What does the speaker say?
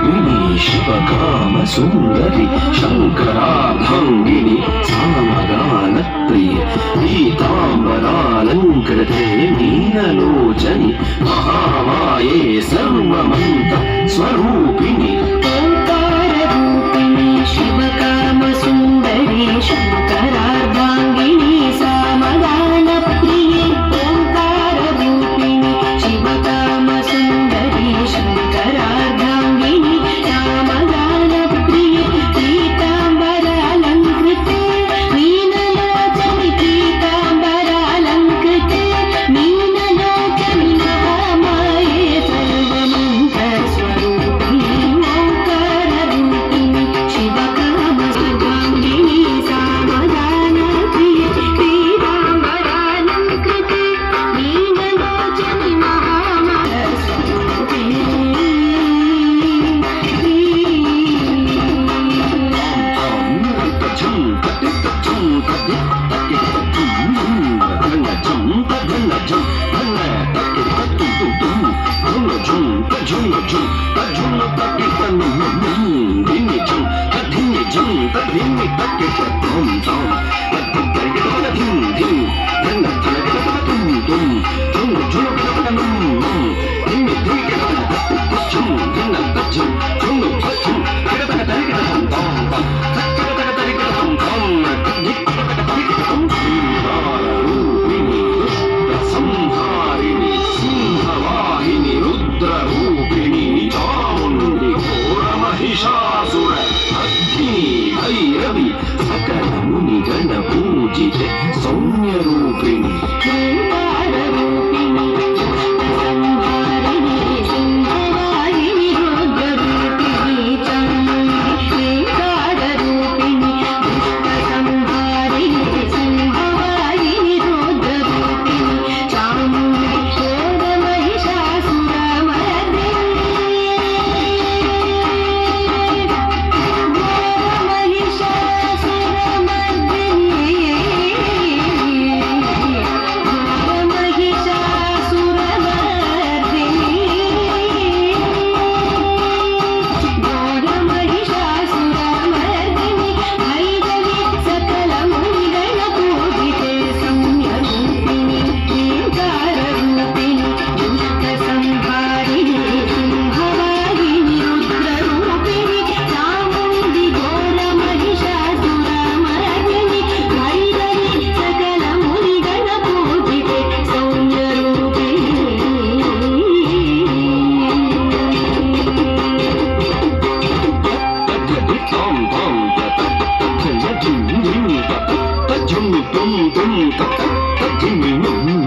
రూపిణి శివకామ సుందరి శంకరాభంగిని సామగాన ప్రియ పీతాంబరాలంకృతే మీనలోచని మహామాయే సర్వమంత స్వరూపిణి ఓంకారరూపిణి శివకామ సుందరి శంకరార్ధాంగిని సామగాన ప్రియే ఓంకారరూపిణి శివకామ సుందరి శంకరార్ధాంగిని సామగాన ప్రియే పీతాంబరాలంకృతే మీనలోచని పీతాంబరాలంకృతే మీనలోచని మహామాయే సర్వమంత స్వరూపిణి ఓంకారరూపిణి శివకామ సుందరి సామగాన ప్రియే పీతాంబరాలంకృతే మీనలోచని మహామాయే స్వరూపిణి సంహారిణి సింహవాహిని రుద్రరూపిణి చాముండి ఘోర మహిషాసుర అగ్ని భైరవి సకల ముని గణ పూజిత సౌమ్య రూపిణి ఓంకారరూపిణి సంహారిణి సింహవాహిని రుద్రరూపిణి చాముండి ఓంకారరూపిణి సంహారిణి సింహవాహిని రుద్రరూపిణి చాముండి ఘోర Mahishasuramardini tum tum tum tum tum tum tum tum tum